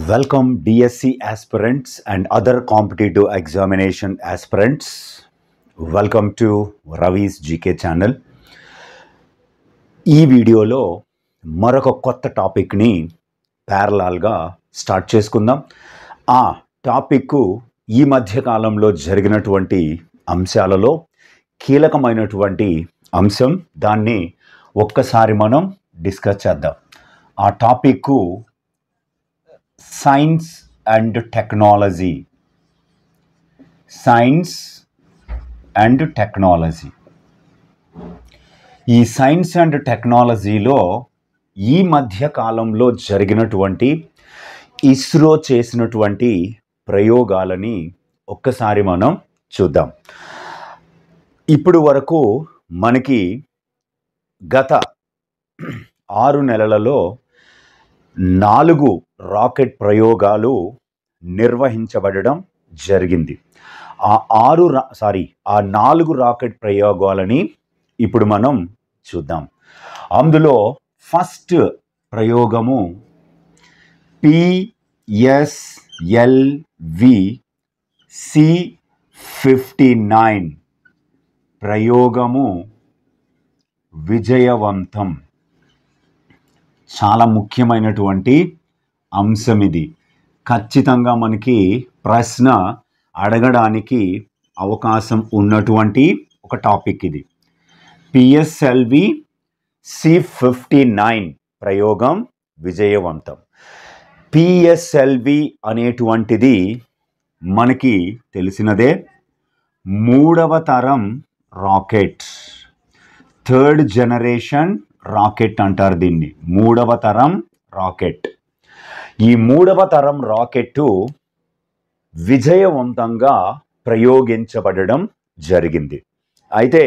Welcome DSC aspirants and other competitive examination aspirants. Welcome to Ravi's GK channel. ఈ వీడియోలో మరొక కొత్త టాపిక్ని ప్యారలాల్గా స్టార్ట్ చేసుకుందాం. ఆ టాపిక్ ఈ మధ్య కాలంలో జరిగినటువంటి అంశాలలో కీలకమైనటువంటి అంశం. దాన్ని ఒక్కసారి మనం డిస్కస్ చేద్దాం. ఆ topic science and technology. Science and technology. ఈ సైన్స్ అండ్ టెక్నాలజీలో ఈ మధ్య కాలంలో జరిగినటువంటి ఇస్రో చేసినటువంటి ప్రయోగాలని ఒక్కసారి మనం చూద్దాం. ఇప్పుడు వరకు మనకి గత 6 నెలలలో 4 రాకెట్ ప్రయోగాలు నిర్వహించబడడం జరిగింది. ఆ 4 రాకెట్ ప్రయోగాలని ఇప్పుడు మనం చూద్దాం. అందులో ఫస్ట్ ప్రయోగము PSLV C-59 ప్రయోగము విజయవంతం. చాలా ముఖ్యమైనటువంటి అంశం ఇది. ఖచ్చితంగా మనకి ప్రశ్న అడగడానికి అవకాశం ఉన్నటువంటి ఒక టాపిక్ ఇది. PSLV C-59 ప్రయోగం విజయవంతం. PSLV అనేటువంటిది మనకి తెలిసినదే. 3వ తరం రాకెట్, 3rd జనరేషన్ రాకెట్ అంటారు దీన్ని. 3వ తరం రాకెట్. ఈ 3వ తరం రాకెట్ విజయవంతంగా ప్రయోగించబడడం జరిగింది. అయితే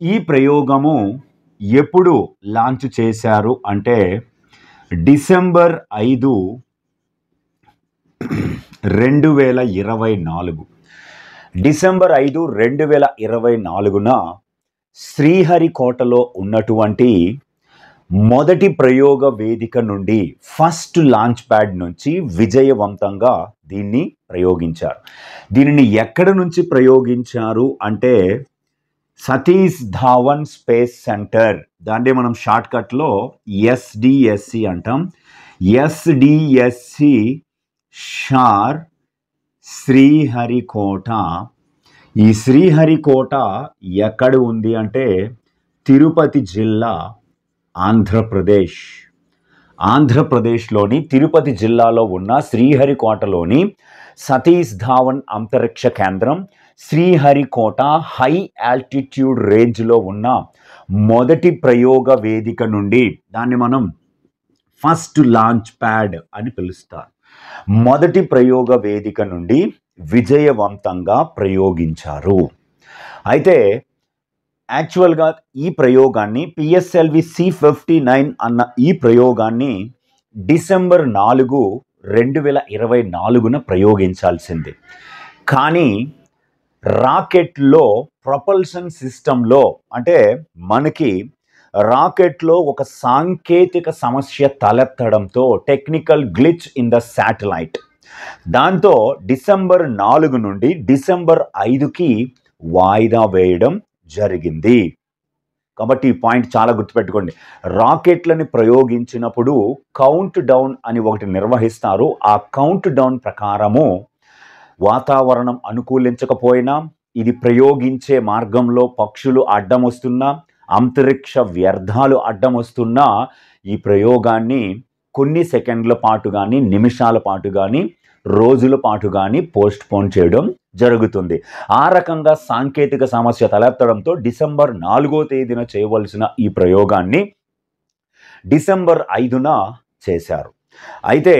ఈ ప్రయోగము ఎప్పుడు లాంచ్ చేశారు అంటే డిసెంబర్ 5, 2024. డిసెంబర్ 5, 2024న శ్రీహరికోటలో ఉన్నటువంటి మొదటి ప్రయోగ వేదిక నుండి, ఫస్ట్ లాంచ్ ప్యాడ్ నుంచి విజయవంతంగా దీన్ని ప్రయోగించారు. దీనిని ఎక్కడ నుంచి ప్రయోగించారు అంటే సతీష్ ధావన్ స్పేస్ సెంటర్. దాన్ని మనం షార్ట్కట్లో SDSC అంటాం. SDSC షార్ శ్రీహరికోట. ఈ శ్రీహరికోట ఎక్కడ ఉంది అంటే తిరుపతి జిల్లా, ఆంధ్రప్రదేశ్. ఆంధ్రప్రదేశ్లోని తిరుపతి జిల్లాలో ఉన్న శ్రీహరికోటలోని సతీష్ ధావన్ అంతరిక్ష కేంద్రం, శ్రీహరికోట హై ఆల్టిట్యూడ్ రేంజ్లో ఉన్న మొదటి ప్రయోగ వేదిక నుండి, దాన్ని మనం ఫస్ట్ లాంచ్ ప్యాడ్ అని పిలుస్తారు, మొదటి ప్రయోగ వేదిక నుండి విజయవంతంగా ప్రయోగించారు. అయితే యాక్చువల్గా ఈ ప్రయోగాన్ని PSLV C-59 అన్న ఈ ప్రయోగాన్ని డిసెంబర్ 4, 2024న ప్రయోగించాల్సింది. కానీ రాకెట్లో ప్రొపల్షన్ సిస్టంలో, అంటే మనకి రాకెట్లో ఒక సాంకేతిక సమస్య తలెత్తడంతో, technical glitch in the satellite, దాంతో డిసెంబర్ 4 నుండి డిసెంబర్ 5కి వాయిదా వేయడం జరిగింది. కాబట్టి ఈ పాయింట్ చాలా గుర్తుపెట్టుకోండి. రాకెట్లని ప్రయోగించినప్పుడు కౌంట్ డౌన్ అని ఒకటి నిర్వహిస్తారు. ఆ కౌంట్ డౌన్ ప్రకారము వాతావరణం అనుకూలించకపోయినా, ఇది ప్రయోగించే మార్గంలో పక్షులు అడ్డం వస్తున్నా, అంతరిక్ష వ్యర్థాలు అడ్డం వస్తున్నా, ఈ ప్రయోగాన్ని కొన్ని సెకండ్ల పాటు కానీ, నిమిషాల పాటు కానీ, రోజుల పాటు కానీ పోస్ట్ పోన్ చేయడం జరుగుతుంది. ఆ రకంగా సాంకేతిక సమస్య తలెత్తడంతో డిసెంబర్ 4వ తేదీన చేయవలసిన ఈ ప్రయోగాన్ని డిసెంబర్ 5న చేశారు. అయితే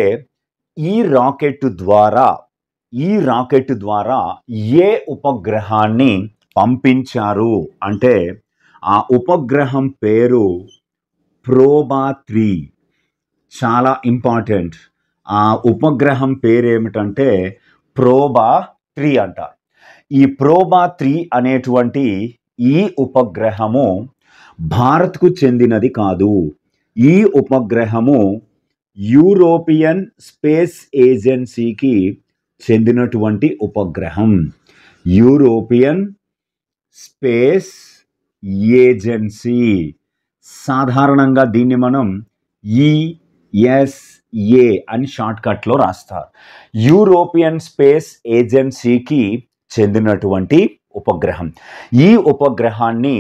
ఈ రాకెట్ ద్వారా ఏ ఉపగ్రహాన్ని పంపించారు అంటే ఆ ఉపగ్రహం పేరు ప్రోబా 3. చాలా ఇంపార్టెంట్. ఆ ఉపగ్రహం పేరు ఏమిటంటే ప్రోబా 3 అంటారు. ఈ ప్రోబా 3 అనేటువంటి ఈ ఉపగ్రహము భారత్కు చెందినది కాదు. ఈ ఉపగ్రహము యూరోపియన్ స్పేస్ ఏజెన్సీకి చెందినటువంటి ఉపగ్రహం. యూరోపియన్ స్పేస్ ఏజెన్సీ, సాధారణంగా దీన్ని మనం ESA అని షార్ట్కట్లో రాస్తారు. యూరోపియన్ స్పేస్ ఏజెన్సీకి చెందినటువంటి ఉపగ్రహం. ఈ ఉపగ్రహాన్ని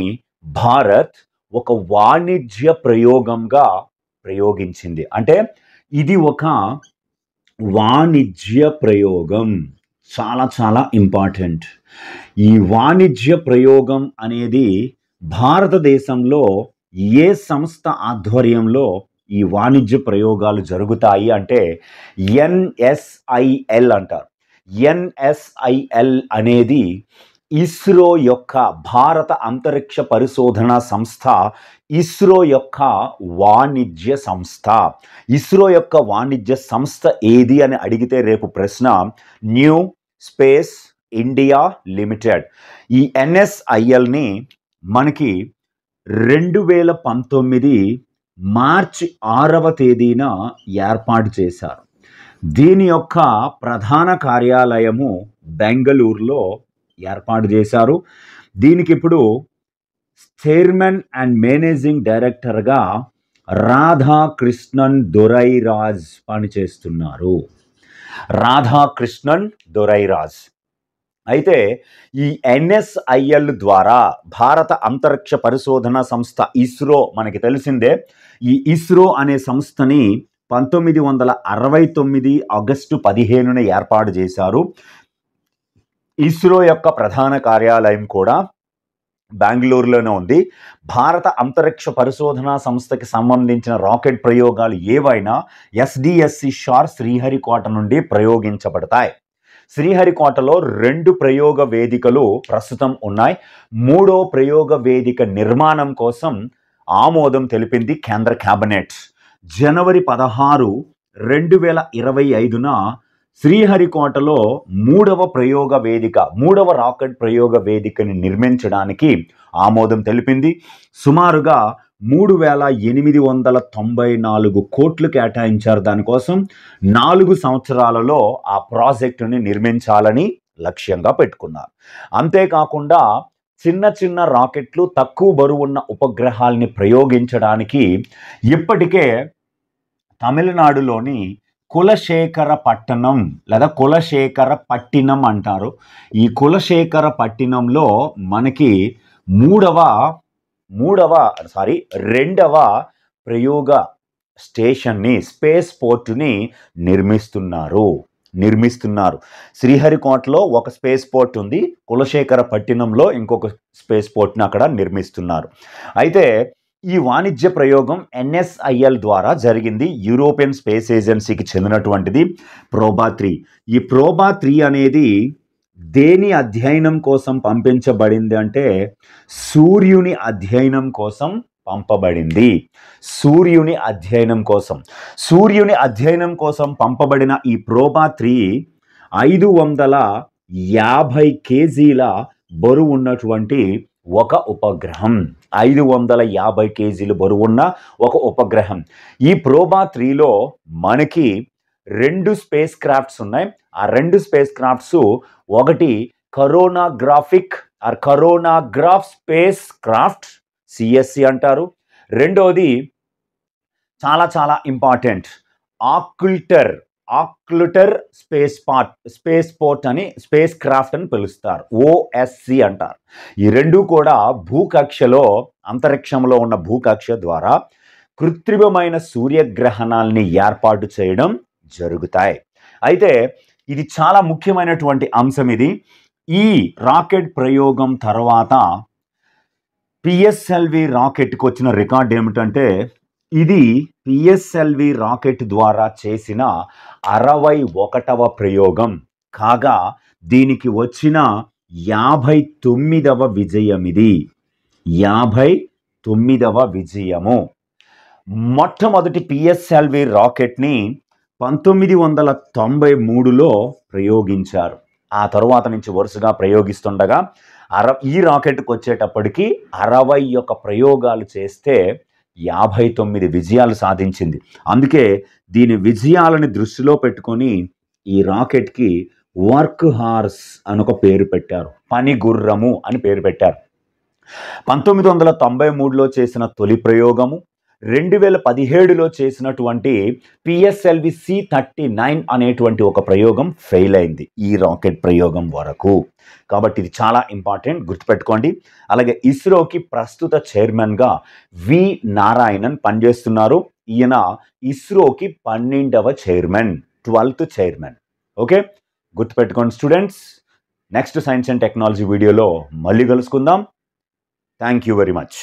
భారత్ ఒక వాణిజ్య ప్రయోగంగా ప్రయోగించింది. అంటే ఇది ఒక వాణిజ్య ప్రయోగం, చాలా చాలా ఇంపార్టెంట్. ఈ వాణిజ్య ప్రయోగం అనేది భారతదేశంలో ఏ సంస్థ ఆధ్వర్యంలో ఈ వాణిజ్య ప్రయోగాలు జరుగుతాయి అంటే NSIL అంటారు. NSIL అనేది ఇస్రో యొక్క, భారత అంతరిక్ష పరిశోధన సంస్థ ఇస్రో యొక్క వాణిజ్య సంస్థ. ఇస్రో యొక్క వాణిజ్య సంస్థ ఏది అని అడిగితే రేపు ప్రశ్న న్యూ స్పేస్ ఇండియా లిమిటెడ్. ఈ NSILని మనకి 2019 మార్చి 6వ తేదీన ఏర్పాటు చేశారు. దీని యొక్క ప్రధాన కార్యాలయము బెంగళూరులో ఏర్పాటు చేశారు. దీనికి ఇప్పుడు చైర్మన్ అండ్ మేనేజింగ్ డైరెక్టర్గా రాధాకృష్ణన్ దొరైరాజ్ పనిచేస్తున్నారు. రాధాకృష్ణన్ దొరైరాజ్. అయితే ఈ NSIL ద్వారా భారత అంతరిక్ష పరిశోధన సంస్థ ఇస్రో మనకి తెలిసిందే. ఈ ఇస్రో అనే సంస్థని 1969 ఆగస్టు 15న ఏర్పాటు చేశారు. ఇస్రో యొక్క ప్రధాన కార్యాలయం కూడా బెంగళూరులోనే ఉంది. భారత అంతరిక్ష పరిశోధన సంస్థకి సంబంధించిన రాకెట్ ప్రయోగాలు ఏవైనా SDSC షార్ శ్రీహరికోట నుండి ప్రయోగించబడతాయి. శ్రీహరికోటలో 2 ప్రయోగ వేదికలు ప్రస్తుతం ఉన్నాయి. 3వ ప్రయోగ వేదిక నిర్మాణం కోసం ఆమోదం తెలిపింది కేంద్ర కేబినెట్. జనవరి 16, 2025న శ్రీహరికోటలో 3వ ప్రయోగ వేదిక, 3వ రాకెట్ ప్రయోగ వేదికని నిర్మించడానికి ఆమోదం తెలిపింది. సుమారుగా 3,894 కోట్లు కేటాయించారు. దానికోసం 4 సంవత్సరాలలో ఆ ప్రాజెక్టుని నిర్మించాలని లక్ష్యంగా పెట్టుకున్నారు. అంతేకాకుండా చిన్న చిన్న రాకెట్లు, తక్కువ బరువున్న ఉపగ్రహాల్ని ప్రయోగించడానికి ఇప్పటికే తమిళనాడులోని కులశేఖరపట్టణం లేదా కులశేఖరపట్టినం అంటారు. ఈ కులశేఖరపట్టినంలో మనకి రెండవ ప్రయోగ స్టేషన్ని, స్పేస్ పోర్టుని నిర్మిస్తున్నారు. శ్రీహరికోటలో ఒక స్పేస్ పోర్ట్ ఉంది, కులశేఖరపట్టినంలో ఇంకొక స్పేస్ పోర్ట్ని అక్కడ నిర్మిస్తున్నారు. అయితే ఈ వాణిజ్య ప్రయోగం NSIL ద్వారా జరిగింది. యూరోపియన్ స్పేస్ ఏజెన్సీకి చెందినటువంటిది ప్రోబా 3. ఈ ప్రోబా 3 అనేది దేని అధ్యయనం కోసం పంపించబడింది అంటే సూర్యుని అధ్యయనం కోసం పంపబడింది. సూర్యుని అధ్యయనం కోసం పంపబడిన ఈ ప్రోబా 3 550 కేజీల బరువు ఉన్నటువంటి ఒక ఉపగ్రహం. 550 కేజీలు బరువున్న ఒక ఉపగ్రహం. ఈ ప్రోబా 3లో మనకి 2 స్పేస్ క్రాఫ్ట్స్ ఉన్నాయి. ఆ 2 స్పేస్ క్రాఫ్ట్స్, ఒకటి కరోనాగ్రాఫ్ స్పేస్ క్రాఫ్ట్, CSC అంటారు. రెండోది చాలా చాలా ఇంపార్టెంట్, ఆక్లుటర్ స్పేస్ పోర్ట్ అని, స్పేస్ క్రాఫ్ట్ అని పిలుస్తారు, OSC అంటారు. ఈ 2 కూడా భూకక్షలో, అంతరిక్షంలో ఉన్న భూకక్ష ద్వారా కృత్రిమమైన సూర్యగ్రహణాలని ఏర్పాటు చేయడం జరుగుతాయి. అయితే ఇది చాలా ముఖ్యమైనటువంటి అంశం. ఇది ఈ రాకెట్ ప్రయోగం తర్వాత PSLV రాకెట్కి వచ్చిన రికార్డ్ ఏమిటంటే, ఇది PSLV రాకెట్ ద్వారా చేసిన 61వ ప్రయోగం కాగా దీనికి వచ్చిన 59వ విజయం. ఇది 59వ విజయము. మొట్టమొదటి PSLV రాకెట్ని 1993లో ప్రయోగించారు. ఆ తరువాత నుంచి వరుసగా ప్రయోగిస్తుండగా ఈ రాకెట్కి వచ్చేటప్పటికి 61 ప్రయోగాలు చేస్తే 59 విజయాలు సాధించింది. అందుకే దీని విజయాలని దృష్టిలో పెట్టుకొని ఈ రాకెట్కి వర్క్ హార్స్ అని ఒక పేరు పెట్టారు. పని గుర్రము అని పేరు పెట్టారు. 1993లో చేసిన తొలి ప్రయోగము, 2017లో చేసినటువంటి PSLV C39 అనేటువంటి ఒక ప్రయోగం ఫెయిల్ అయింది ఈ రాకెట్ ప్రయోగం వరకు. కాబట్టి ఇది చాలా ఇంపార్టెంట్, గుర్తుపెట్టుకోండి. అలాగే ఇస్రోకి ప్రస్తుత చైర్మన్గా వి నారాయణన్ పనిచేస్తున్నారు. ఈయన ఇస్రోకి 12వ చైర్మన్, 12th చైర్మన్. ఓకే, గుర్తుపెట్టుకోండి students. Next science and technology వీడియోలో మళ్ళీ కలుసుకుందాం. Thank you very much.